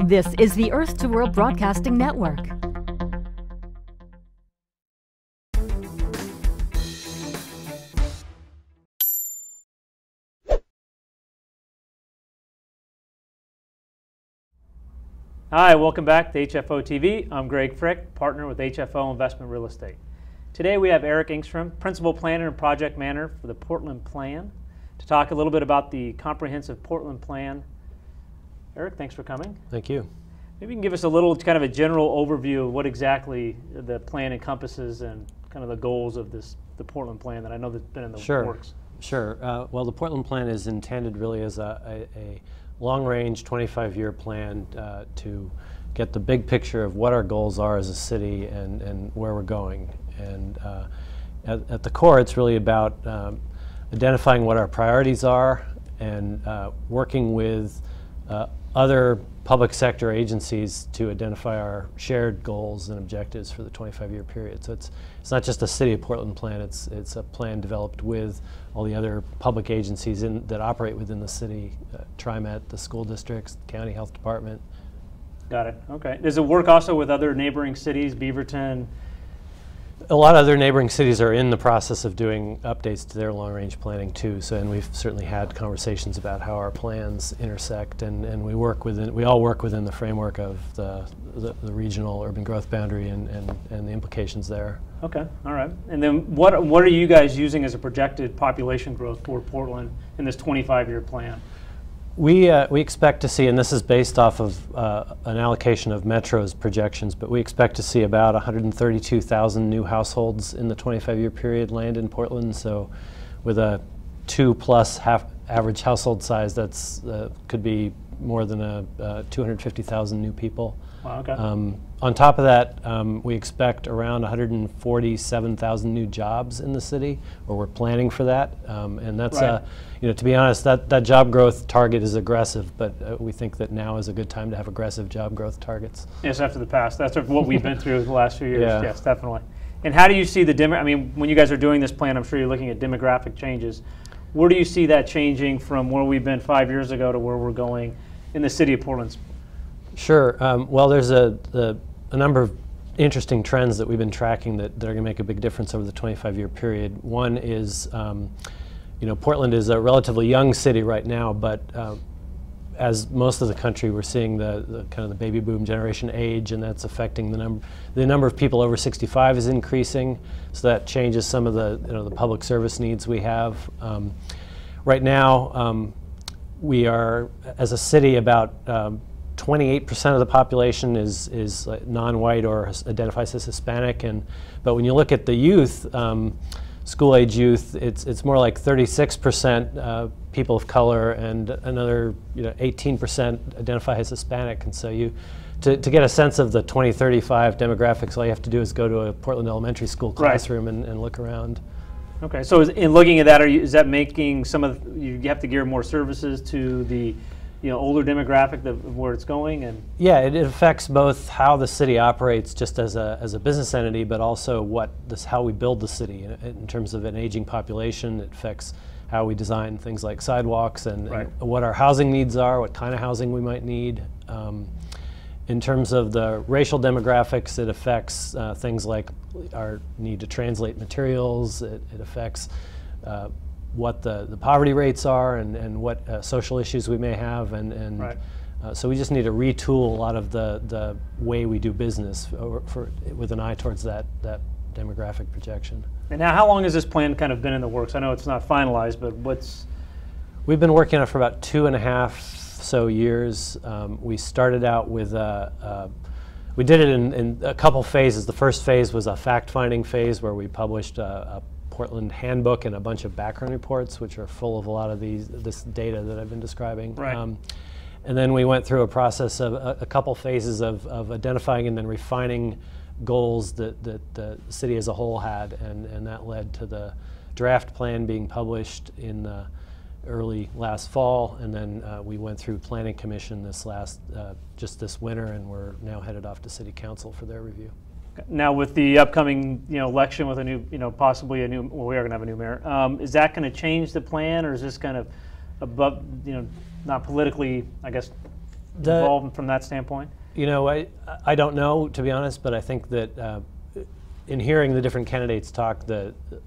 This is the Earth to World Broadcasting Network. Hi, welcome back to HFO-TV. I'm Greg Frick, partner with HFO Investment Real Estate. Today we have Eric Engstrom, Principal Planner and Project Manager for the Portland Plan, to talk a little bit about the comprehensive Portland Plan. Eric, thanks for coming. Thank you. Maybe you can give us a little kind of a general overview of what exactly the plan encompasses and kind of the goals of the Portland Plan that I know that's been in the works. Sure. Well, the Portland Plan is intended really as a long-range 25-year plan to get the big picture of what our goals are as a city and where we're going. And at the core, it's really about identifying what our priorities are and working with other public sector agencies to identify our shared goals and objectives for the 25-year period. So it's not just a City of Portland plan, it's a plan developed with all the other public agencies that operate within the city, TriMet, the school districts, the county health department. Got it, okay. Does it work also with other neighboring cities, Beaverton? A lot of other neighboring cities are in the process of doing updates to their long-range planning too. So, and we've certainly had conversations about how our plans intersect, and we all work within the framework of the regional urban growth boundary and the implications there. Okay, all right. And then what are you guys using as a projected population growth for Portland in this 25-year plan? We expect to see, and this is based off of an allocation of Metro's projections, but we expect to see about 132,000 new households in the 25-year period land in Portland. So with a 2+ average household size, that's could be more than 250,000 new people. Wow, okay. On top of that, we expect around 147,000 new jobs in the city, or we're planning for that. And that's, right. To be honest, that job growth target is aggressive, but we think that now is a good time to have aggressive job growth targets. Yes, after the past. That's what we've been through the last few years. Yeah. Yes, definitely. And how do you see when you guys are doing this plan, I'm sure you're looking at demographic changes. Where do you see that changing from where we've been 5 years ago to where we're going in the city of Portland? Sure. Well, there's a number of interesting trends that we've been tracking that are going to make a big difference over the 25-year period. One is, Portland is a relatively young city right now, but as most of the country, we're seeing the kind of the baby boom generation age, and that's affecting the number of people over 65 is increasing. So that changes some of the public service needs we have. Right now, we are, as a city, about 28% of the population is non-white or identifies as Hispanic, but when you look at the youth, school-age youth, it's more like 36% people of color, and another 18% identify as Hispanic. And so to get a sense of the 2035 demographics, all you have to do is go to a Portland elementary school classroom, right, and look around. Okay, so in looking at that, is that making you have to gear more services to the older demographic of where it's going? And yeah, it affects both how the city operates just as a business entity, but also how we build the city in terms of an aging population. It affects how we design things like sidewalks and, right, and what our housing needs are, what kind of housing we might need. In terms of the racial demographics, it affects things like our need to translate materials. It affects what the poverty rates are and what social issues we may have, and right. So we just need to retool a lot of the way we do business with an eye towards that demographic projection. And now, how long has this plan kind of been in the works? I know it's not finalized, but We've been working on it for about 2.5 years. We started out with we did it in a couple phases. The first phase was a fact-finding phase where we published a Portland handbook and a bunch of background reports, which are full of a lot of this data that I've been describing. Right. And then we went through a process of a couple phases of identifying and then refining goals that the city as a whole had, and that led to the draft plan being published in the early last fall, and then we went through Planning Commission just this winter, and we're now headed off to City Council for their review. Now, with the upcoming election, with a new possibly a new, well, we are going to have a new mayor, is that going to change the plan, or is this kind of above not politically, I guess, involved from that standpoint? You know, I don't know, to be honest, but I think that in hearing the different candidates talk,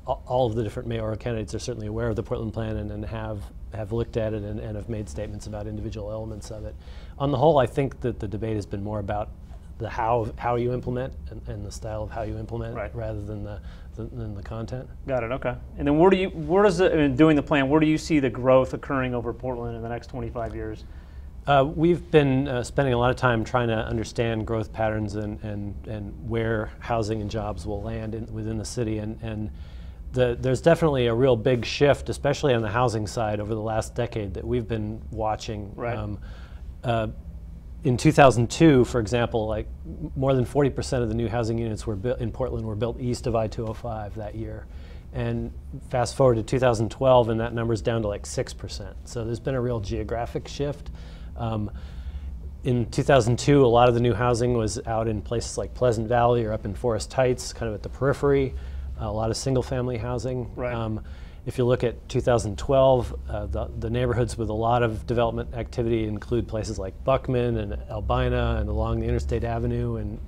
all of the different mayoral candidates are certainly aware of the Portland plan and have looked at it and have made statements about individual elements of it. On the whole, I think that the debate has been more about the how you implement and the style of how you implement, right, rather than the content. Got it. Okay. And then doing the plan, where do you see the growth occurring over Portland in the next 25 years? We've been spending a lot of time trying to understand growth patterns and where housing and jobs will land within the city. And there's definitely a real big shift, especially on the housing side, over the last decade that we've been watching. Right. In 2002, for example, like more than 40% of the new housing units were built in Portland were built east of I-205 that year. And fast forward to 2012, and that number's down to like 6%. So there's been a real geographic shift. In 2002, a lot of the new housing was out in places like Pleasant Valley or up in Forest Heights, kind of at the periphery. A lot of single-family housing. Right. If you look at 2012, the neighborhoods with a lot of development activity include places like Buckman and Albina and along the Interstate Avenue and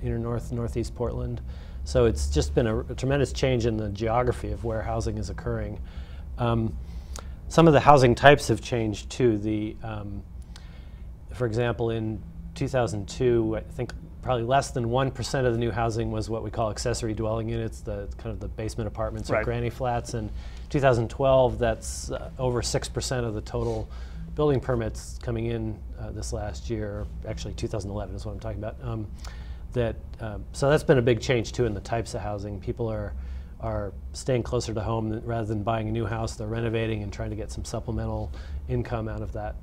northeast Portland. So it's just been a tremendous change in the geography of where housing is occurring. Some of the housing types have changed too. For example, in 2002, I think probably less than 1% of the new housing was what we call accessory dwelling units, the kind of the basement apartments, right, or granny flats. And 2012, that's over 6% of the total building permits coming in this last year. Actually, 2011 is what I'm talking about. So that's been a big change too in the types of housing. People are staying closer to home rather than buying a new house. They're renovating and trying to get some supplemental income out of that.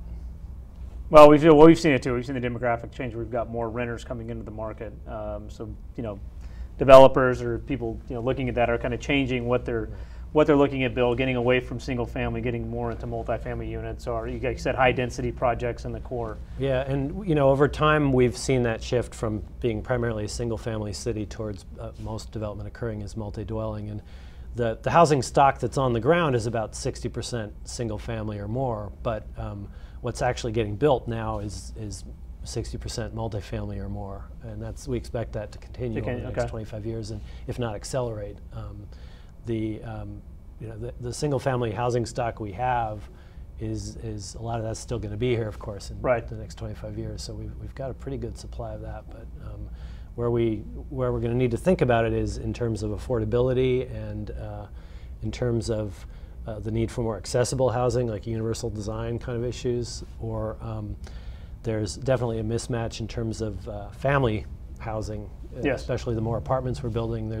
Well, we've seen it too. We've seen the demographic change. We've got more renters coming into the market. So developers or people looking at that are kind of changing what they're looking at build, getting away from single family, getting more into multifamily units, or you guys said high density projects in the core. Yeah, and over time we've seen that shift from being primarily a single family city towards most development occurring as multi-dwelling, and the housing stock that's on the ground is about 60% single family or more, but what's actually getting built now is 60% multifamily or more, and we expect that to continue over the next 25 years, and if not accelerate. The single family housing stock we have is a lot of that's still going to be here, of course, in the next 25 years. So we've got a pretty good supply of that. But where we're going to need to think about it is in terms of affordability and in terms of the need for more accessible housing, like universal design kind of issues, or there's definitely a mismatch in terms of family housing, especially the more apartments we're building.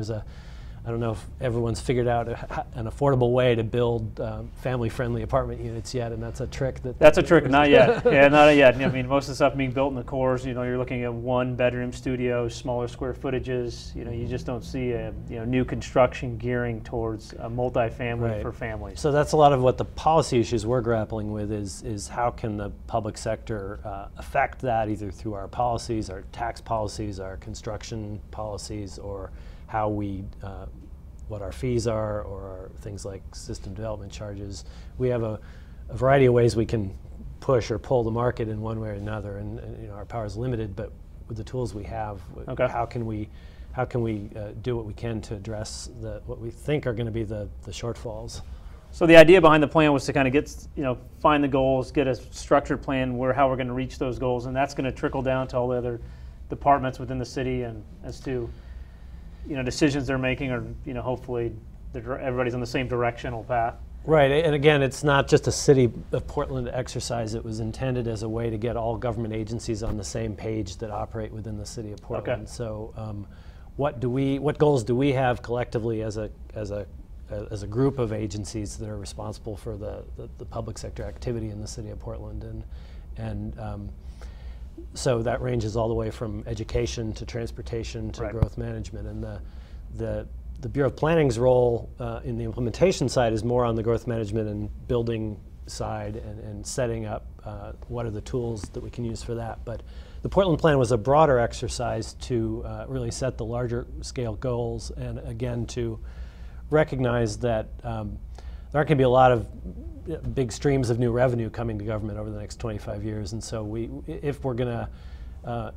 I don't know if everyone's figured out an affordable way to build family-friendly apartment units yet, and that's a trick. That's a trick, not yet. Yeah, not yet. I mean, most of the stuff being built in the cores, you're looking at one-bedroom studios, smaller square footages. You just don't see a new construction gearing towards a multifamily for families. So that's a lot of what the policy issues we're grappling with is how can the public sector affect that, either through our policies, our tax policies, our construction policies, or how we, what our fees are, or our things like system development charges. We have a variety of ways we can push or pull the market in one way or another, and our power is limited, but with the tools we have, how can we do what we can to address what we think are going to be the shortfalls. So the idea behind the plan was to kind of get, find the goals, get a structured plan how we're going to reach those goals, and that's going to trickle down to all the other departments within the city, and as to decisions they're making, or hopefully everybody's on the same directional path. Right, and again, it's not just a City of Portland exercise. It was intended as a way to get all government agencies on the same page that operate within the City of Portland. Okay. So, what goals do we have collectively as a group of agencies that are responsible for the public sector activity in the City of Portland, and so that ranges all the way from education to transportation to growth management, and the Bureau of Planning's role in the implementation side is more on the growth management and building side, and setting up what are the tools that we can use for that. But the Portland Plan was a broader exercise to really set the larger scale goals, and again to recognize that there aren't going to be a lot of big streams of new revenue coming to government over the next 25 years. And so if we're going to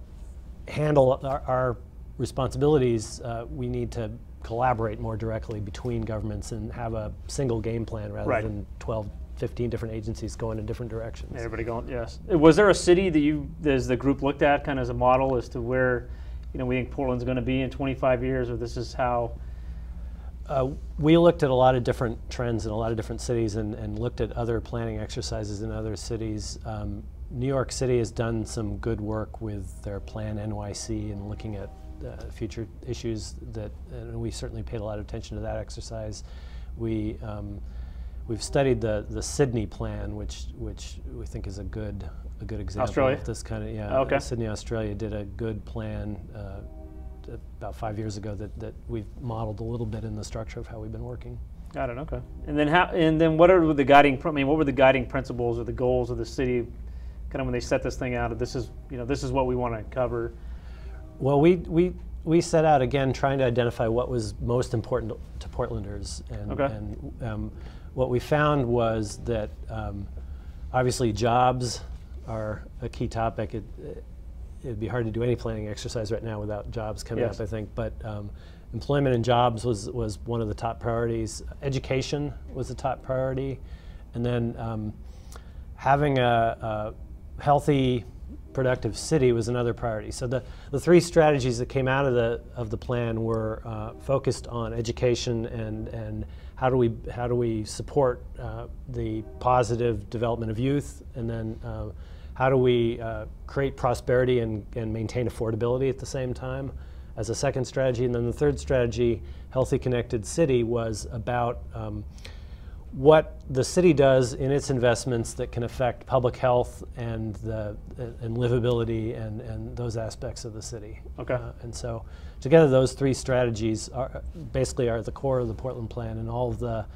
handle our responsibilities, we need to collaborate more directly between governments and have a single game plan rather than 12, 15 different agencies going in different directions. Everybody going, yes. Was there a city that as the group looked at kind of as a model as to where, we think Portland's going to be in 25 years, or this is how? We looked at a lot of different trends in a lot of different cities and looked at other planning exercises in other cities. New York City has done some good work with their Plan NYC and looking at future issues and we certainly paid a lot of attention to that exercise. We've studied the Sydney plan, which we think is a good example Australia? of this kind of, Okay. Sydney, Australia did a good plan about 5 years ago that we've modeled a little bit in the structure of how we've been working. Got it. Okay. And then what are the guiding? What were the guiding principles or the goals of the city, kind of when they set this thing out? This is what we want to cover. Well, we set out again trying to identify what was most important to Portlanders, and what we found was that obviously jobs are a key topic. It'd be hard to do any planning exercise right now without jobs coming up, I think. But employment and jobs was one of the top priorities. Education was the top priority, and then having a healthy, productive city was another priority. So the three strategies that came out of the plan were focused on education and how do we support the positive development of youth, and then how do we create prosperity and maintain affordability at the same time as a second strategy. And then the third strategy, Healthy Connected City, was about what the city does in its investments that can affect public health and livability and those aspects of the city. Okay. And so together those three strategies are the core of the Portland plan, and all of the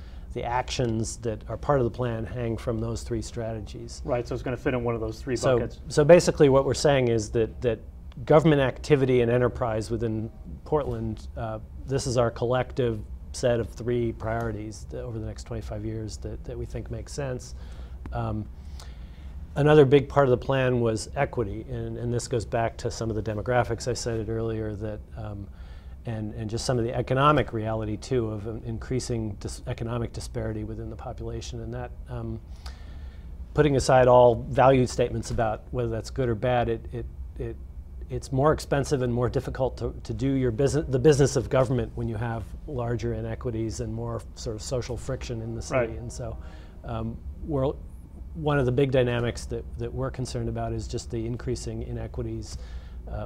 actions that are part of the plan hang from those three strategies. Right, so it's going to fit in one of those three buckets. So basically what we're saying is that government activity and enterprise within Portland, this is our collective set of three priorities over the next 25 years that we think make sense. Another big part of the plan was equity, and this goes back to some of the demographics I cited earlier, and just some of the economic reality too of increasing economic disparity within the population, and that putting aside all value statements about whether that's good or bad, it's more expensive and more difficult to do the business of government when you have larger inequities and more sort of social friction in the city. Right. And so one of the big dynamics that we're concerned about is just the increasing inequities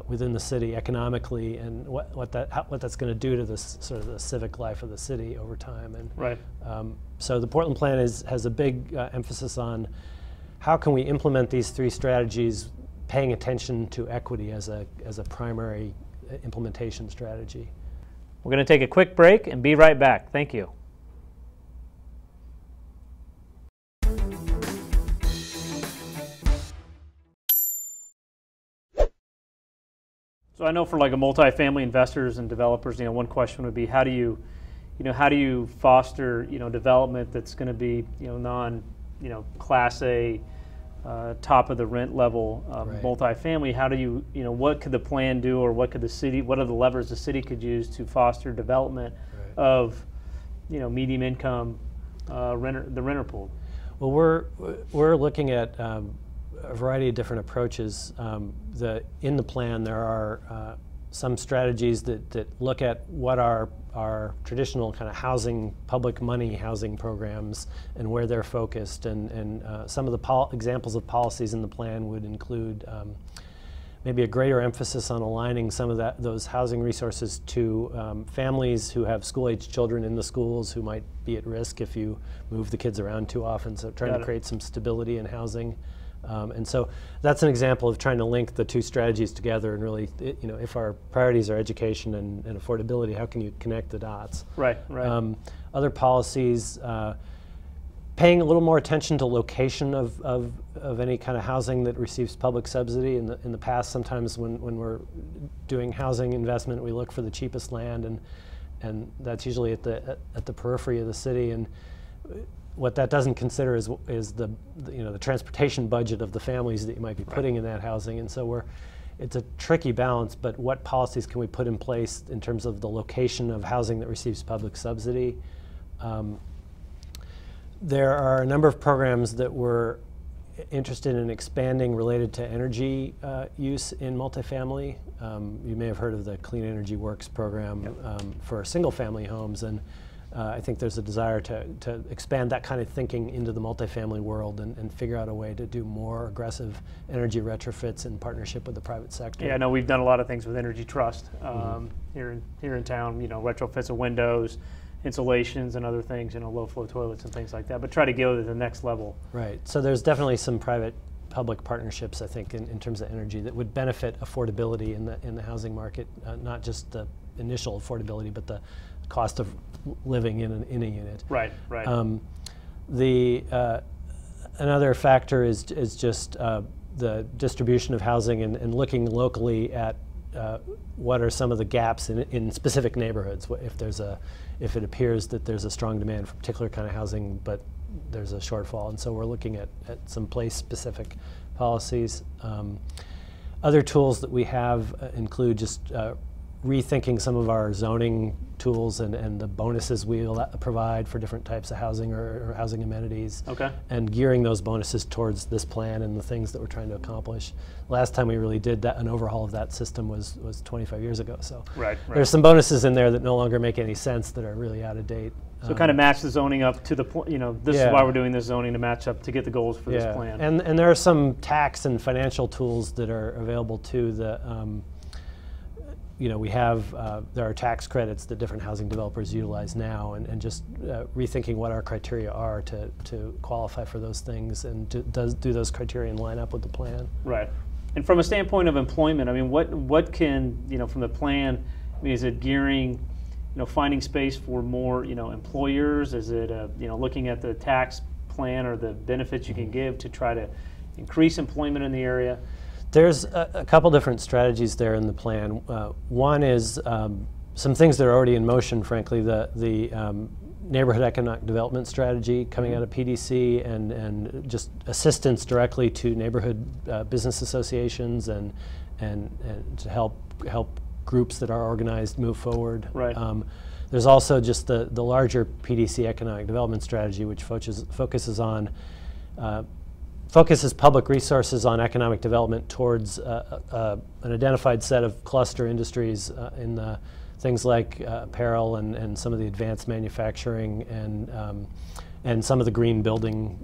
within the city economically, and what that's going to do to this sort of the civic life of the city over time. And right. So the Portland plan has a big emphasis on how can we implement these three strategies, paying attention to equity as a primary implementation strategy. We're going to take a quick break and be right back. Thank you. So I know for like a multifamily investors and developers, one question would be how do you foster development that's going to be non Class A top of the rent level Right. multifamily. How do you what could the plan do, or what are the levers the city could use to foster development Right. of medium income the renter pool? Well, we're looking at a variety of different approaches. In the plan, there are some strategies that look at what are our traditional kind of public money housing programs and where they're focused. And some of the examples of policies in the plan would include maybe a greater emphasis on aligning some of those housing resources to families who have school-age children in the schools who might be at risk if you move the kids around too often. So trying to create some stability in housing. And so that's an example of trying to link the two strategies together and really, if our priorities are education and affordability, how can you connect the dots? Right, right. Other policies, paying a little more attention to location of any kind of housing that receives public subsidy. In the past, sometimes when we're doing housing investment, we look for the cheapest land, and that's usually at the periphery of the city. And what that doesn't consider is the transportation budget of the families that you might be putting in that housing, and so it's a tricky balance. But what policies can we put in place in terms of the location of housing that receives public subsidy? There are a number of programs that we're interested in expanding related to energy use in multifamily. You may have heard of the Clean Energy Works program for single-family homes, and I think there's a desire to expand that kind of thinking into the multifamily world and figure out a way to do more aggressive energy retrofits in partnership with the private sector. Yeah, no, we've done a lot of things with Energy Trust here in town. Retrofits of windows, insulations, and other things. Low flow toilets and things like that. But try to go to the next level. Right. So there's definitely some private-public partnerships, I think, in terms of energy that would benefit affordability in the housing market, not just the initial affordability, but the cost of living in a unit. Right. Another factor is just the distribution of housing and looking locally at what are some of the gaps in specific neighborhoods. If it appears that there's a strong demand for a particular kind of housing, but there's a shortfall, and so we're looking at some place-specific policies. Other tools that we have include just rethinking some of our zoning tools and the bonuses we provide for different types of housing or housing amenities, and gearing those bonuses towards this plan and the things that we're trying to accomplish. Last time we really did an overhaul of that system was 25 years ago. So there's some bonuses in there that no longer make any sense, that are really out of date. So kind of match the zoning up to the point. This is why we're doing this zoning, to match up to get the goals for this plan. And there are some tax and financial tools that are available too. We have, there are tax credits that different housing developers utilize now, and just rethinking what our criteria are to qualify for those things, and do those criteria line up with the plan. Right. And from a standpoint of employment, what can, from the plan, is it gearing, finding space for more, employers? Is it, looking at the tax plan or the benefits you can give to try to increase employment in the area? There's a couple different strategies there in the plan. One is some things that are already in motion, frankly. The neighborhood economic development strategy coming out of PDC, and just assistance directly to neighborhood business associations and to help groups that are organized move forward. Right. There's also just the larger PDC economic development strategy, which focuses public resources on economic development towards an identified set of cluster industries in the things like apparel and some of the advanced manufacturing and some of the green building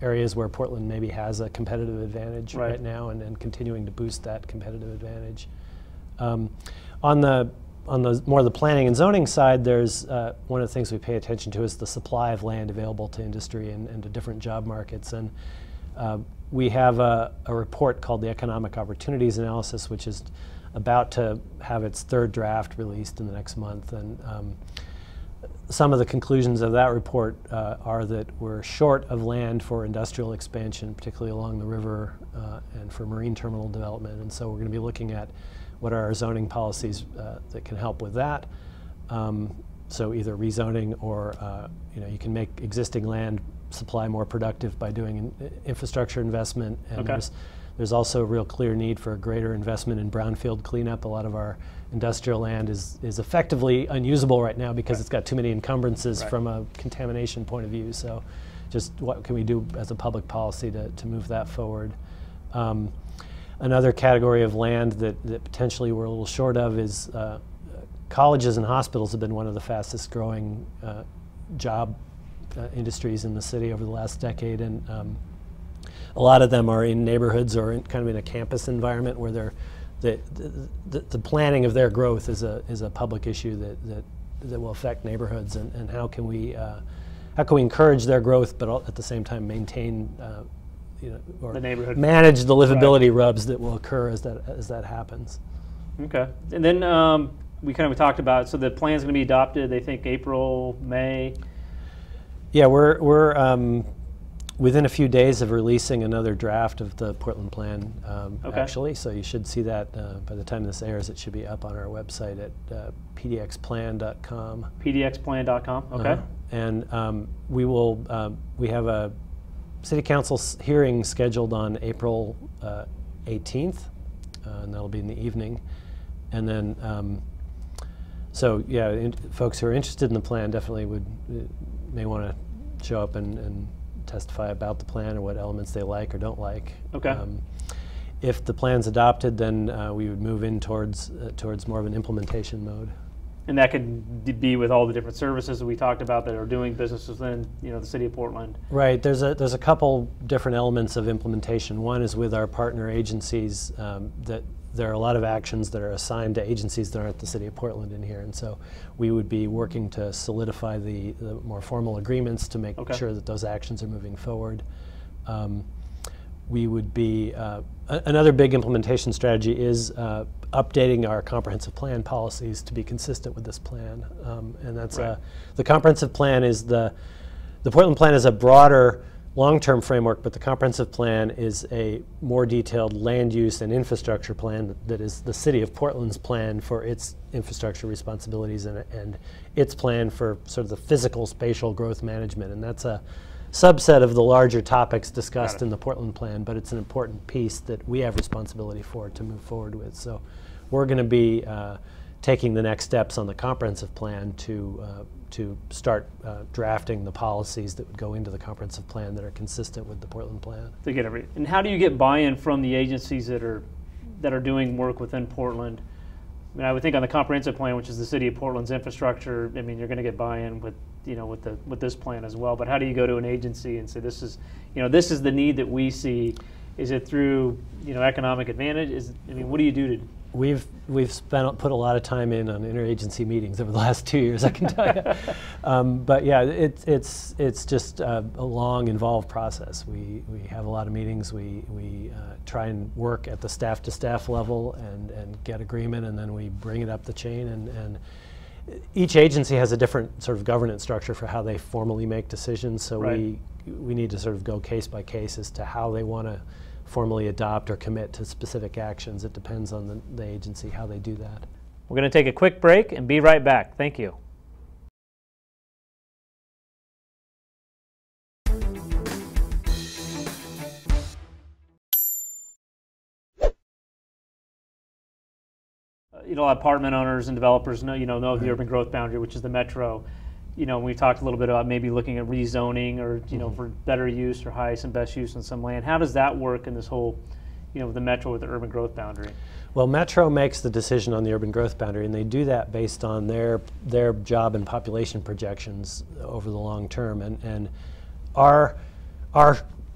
areas where Portland maybe has a competitive advantage right now, and continuing to boost that competitive advantage. On the more the planning and zoning side, there's one of the things we pay attention to is the supply of land available to industry and to different job markets. And we have a report called the Economic Opportunities Analysis, which is about to have its third draft released in the next month. And some of the conclusions of that report are that we're short of land for industrial expansion, particularly along the river, and for marine terminal development. And so we're going to be looking at what are our zoning policies that can help with that. So either rezoning, or you can make existing land supply more productive by doing infrastructure investment. And there's also a real clear need for a greater investment in brownfield cleanup. A lot of our industrial land is effectively unusable right now because it's got too many encumbrances from a contamination point of view. So just what can we do as a public policy to move that forward? Another category of land that potentially we're a little short of is colleges and hospitals have been one of the fastest growing job industries in the city over the last decade, and a lot of them are in neighborhoods or kind of in a campus environment where the planning of their growth is a public issue that will affect neighborhoods, and how can we encourage their growth, but at the same time maintain or the neighborhood, manage the livability rubs that will occur as that happens. Okay, and then we talked about, so the plan's going to be adopted, they think April, May. Yeah, we're within a few days of releasing another draft of the Portland plan, Okay. actually. So you should see that by the time this airs. It should be up on our website at pdxplan.com. pdxplan.com. Okay. And we have a city council hearing scheduled on April 18th, and that'll be in the evening. And then, so yeah, folks who are interested in the plan definitely may want to show up and testify about the plan or what elements they like or don't like. Okay. If the plan's adopted, then we would move in towards more of an implementation mode. And that could be with all the different services that we talked about that are doing business within, the city of Portland. Right. There's a couple different elements of implementation. One is with our partner agencies. That there are a lot of actions that are assigned to agencies that aren't the city of Portland in here, and so we would be working to solidify the more formal agreements to make sure that those actions are moving forward. We would be another big implementation strategy is updating our comprehensive plan policies to be consistent with this plan, and that's the comprehensive plan is the Portland plan is a broader long-term framework, but the comprehensive plan is a more detailed land use and infrastructure plan that is the city of Portland's plan for its infrastructure responsibilities and its plan for sort of the physical spatial growth management, and that's a subset of the larger topics discussed in the Portland plan, but it's an important piece that we have responsibility for to move forward with. So we're going to be taking the next steps on the comprehensive plan to start drafting the policies that would go into the comprehensive plan that are consistent with the Portland plan. And how do you get buy-in from the agencies that are doing work within Portland? I mean, I would think on the comprehensive plan, which is the city of Portland's infrastructure, I mean, you're going to get buy-in with with this plan as well. But how do you go to an agency and say this is the need that we see? Is it through economic advantage? What do you do to? We've put a lot of time in on interagency meetings over the last 2 years, I can tell you. But yeah, it's just a long, involved process. We have a lot of meetings. We try and work at the staff-to-staff level and get agreement, and then we bring it up the chain. And each agency has a different sort of governance structure for how they formally make decisions. So we need to sort of go case by case as to how they want to formally adopt or commit to specific actions. It depends on the agency how they do that. We're going to take a quick break and be right back. Thank you. A lot of apartment owners and developers know the urban growth boundary, which is the metro. We talked a little bit about maybe looking at rezoning or for better use or highest and best use on some land. How does that work in this whole, the metro with the urban growth boundary? Well, Metro makes the decision on the urban growth boundary, and they do that based on their job and population projections over the long term. And our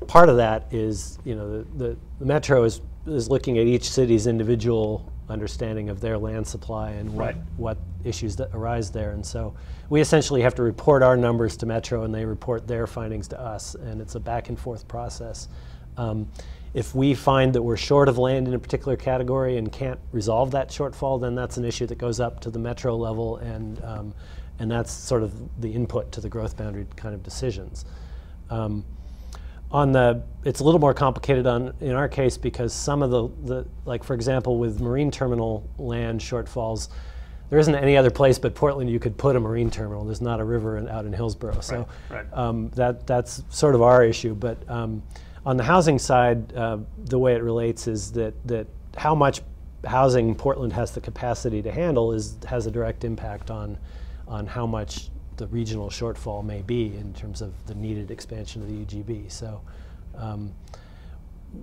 part of that is the Metro is looking at each city's individual understanding of their land supply and what issues that arise there. And so we essentially have to report our numbers to Metro, and they report their findings to us, and it's a back and forth process. If we find that we're short of land in a particular category and can't resolve that shortfall, then that's an issue that goes up to the Metro level, and that's sort of the input to the growth boundary kind of decisions. It's a little more complicated in our case because some of the like for example with marine terminal land shortfalls, there isn't any other place but Portland you could put a marine terminal. There's not a river out in Hillsborough, so that's sort of our issue. But on the housing side, the way it relates is that how much housing Portland has the capacity to handle has a direct impact on how much the regional shortfall may be in terms of the needed expansion of the UGB. So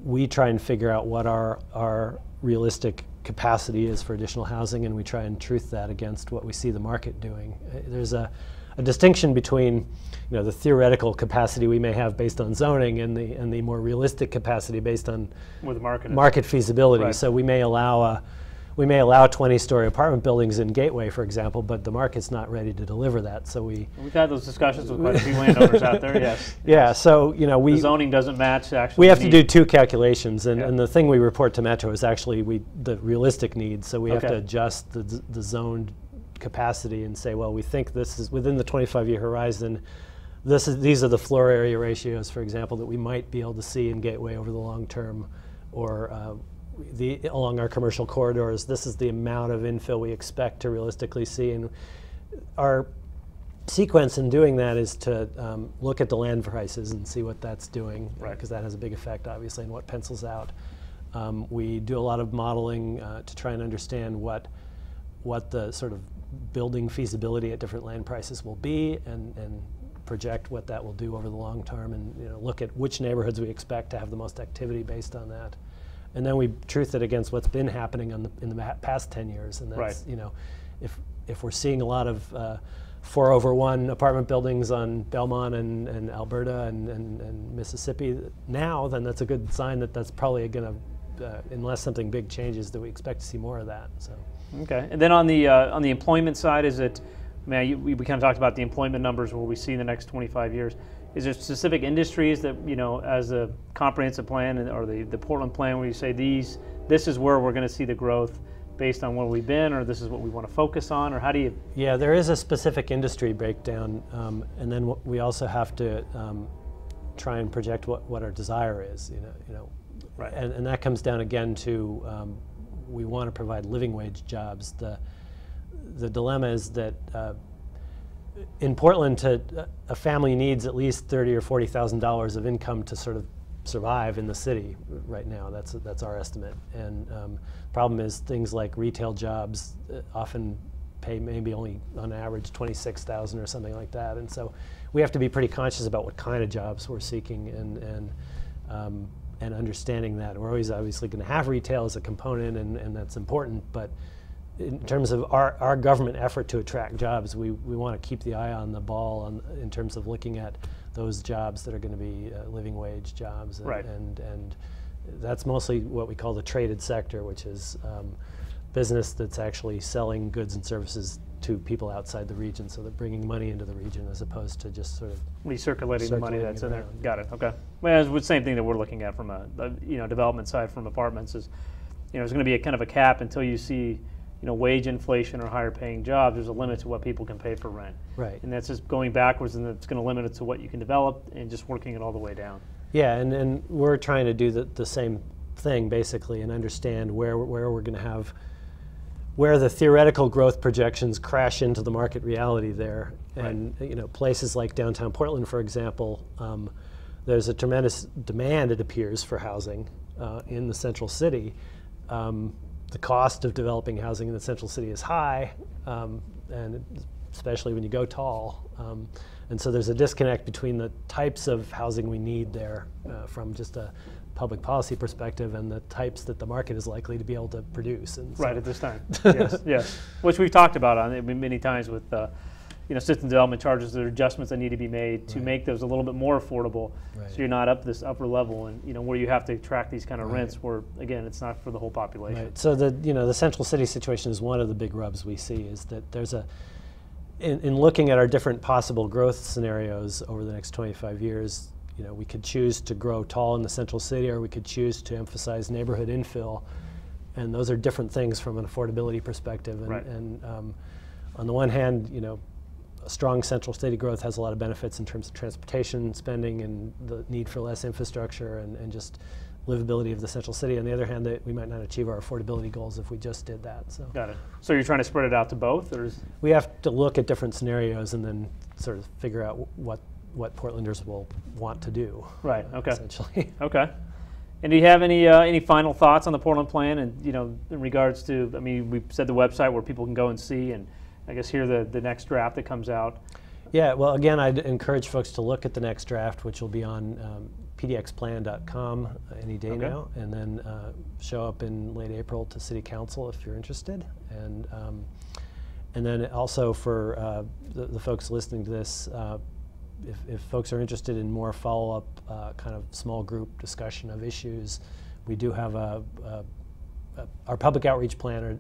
we try and figure out what our realistic capacity is for additional housing, and we try and truth that against what we see the market doing. There's a distinction between the theoretical capacity we may have based on zoning and the more realistic capacity based on market feasibility. So we may allow 20-story apartment buildings in Gateway, for example, but the market's not ready to deliver that. So we've had those discussions with quite a few landowners out there. Yes. Yeah. So the zoning doesn't match actually. We have to do two calculations, and the thing we report to Metro is actually the realistic needs. So we have to adjust the zoned capacity and say, well, we think this is within the 25-year horizon. these are the floor area ratios, for example, that we might be able to see in Gateway over the long term, or along our commercial corridors. This is the amount of infill we expect to realistically see, and our sequence in doing that is to look at the land prices and see what that's doing, because that has a big effect, obviously, in what pencils out. We do a lot of modeling to try and understand what the sort of building feasibility at different land prices will be, and project what that will do over the long term, and look at which neighborhoods we expect to have the most activity based on that. And then we truth it against what's been happening in the past 10 years, and that's if we're seeing a lot of 4/1 apartment buildings on Belmont and Alberta and Mississippi now, then that's a good sign that that's probably going to, unless something big changes, that we expect to see more of that. So. Okay, and then on the employment side, is it? I mean, we kind of talked about the employment numbers, what we see in the next 25 years. Is there specific industries that, as a comprehensive plan or the Portland plan, where you say this is where we're going to see the growth based on where we've been, or this is what we want to focus on, or how do you? Yeah, there is a specific industry breakdown, and then we also have to try and project what our desire is. Right. And that comes down again to we want to provide living wage jobs. The dilemma is that in Portland, a family needs at least $30,000 or $40,000 of income to sort of survive in the city right now. That's our estimate. And problem is things like retail jobs often pay maybe only on average $26,000 or something like that. And so we have to be pretty conscious about what kind of jobs we're seeking and understanding that. We're always obviously going to have retail as a component, and that's important, but in terms of our government effort to attract jobs, we want to keep the eye on the ball in terms of looking at those jobs that are going to be living wage jobs. And that's mostly what we call the traded sector, which is business that's actually selling goods and services to people outside the region, so they're bringing money into the region as opposed to just sort of recirculating the money that's in there. Got it. Okay. Well, it's the same thing that we're looking at from a development side from apartments is, there's going to be a kind of a cap until you see wage inflation or higher paying jobs. There's a limit to what people can pay for rent. Right. And that's just going backwards, and it's going to limit it to what you can develop and just working it all the way down. Yeah, and we're trying to do the same thing basically, and understand where we're going to have, where the theoretical growth projections crash into the market reality there. And places like downtown Portland, for example, there's a tremendous demand, it appears, for housing in the central city. The cost of developing housing in the central city is high, and especially when you go tall. And so there's a disconnect between the types of housing we need there from just a public policy perspective and the types that the market is likely to be able to produce. And so, right at this time. Yes. Which we've talked about on it many times with system development charges. There are adjustments that need to be made to make those a little bit more affordable, so you're not up this upper level, and where you have to attract these kind of rents where, again, it's not for the whole population. Right. So the central city situation is one of the big rubs we see, is that there's in looking at our different possible growth scenarios over the next 25 years, we could choose to grow tall in the central city, or we could choose to emphasize neighborhood infill, and those are different things from an affordability perspective. And on the one hand, a strong central city growth has a lot of benefits in terms of transportation spending and the need for less infrastructure and just livability of the central city. On the other hand, we might not achieve our affordability goals if we just did that. So. Got it. So you're trying to spread it out to both, or we have to look at different scenarios and then sort of figure out what Portlanders will want to do. Right. Okay. Essentially. Okay. And do you have any final thoughts on the Portland plan? And in regards to, we said the website where people can go and see, and I guess hear the next draft that comes out. Yeah. Well, again, I'd encourage folks to look at the next draft, which will be on pdxplan.com any day now, and then show up in late April to City Council if you're interested. And then also for the folks listening to this, if folks are interested in more follow-up kind of small group discussion of issues, we do have a our public outreach plan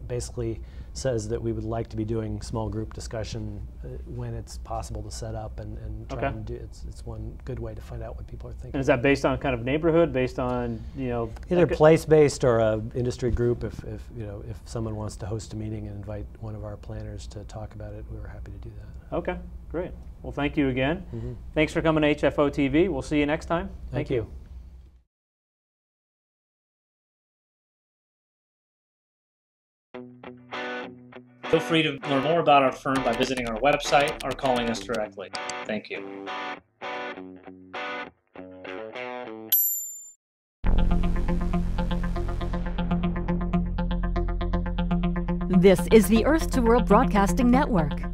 basically says that we would like to be doing small group discussion when it's possible to set up and try and do it's one good way to find out what people are thinking. And is that based on kind of neighborhood, based on, you know, either place-based or a industry group? If you know, if someone wants to host a meeting and invite one of our planners to talk about it, we're happy to do that. Okay, great. Well, thank you again. Thanks for coming to HFO-TV. We'll see you next time. Thank you. Feel free to learn more about our firm by visiting our website or calling us directly. Thank you. This is the Earth to World Broadcasting Network.